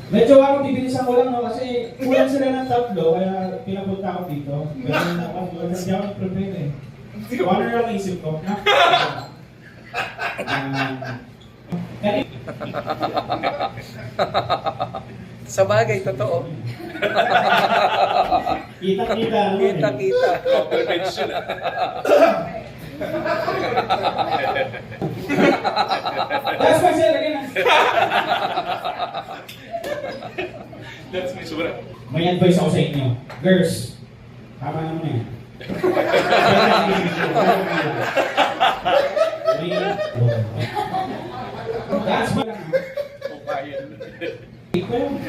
Medyo ako bibilisan ko lang, no? Kasi kulang sila ng tatlo, kaya pinapunta ako dito. Pero hindi ako nag-prepare eh. Kung ano lang isip ko. Sa bagay, totoo. Kita-kita. Kita-kita. Comprehension. That's my set again. That's my sobra. May advice ako sa inyo. Girls, tama naman yan. That's my... Kumain.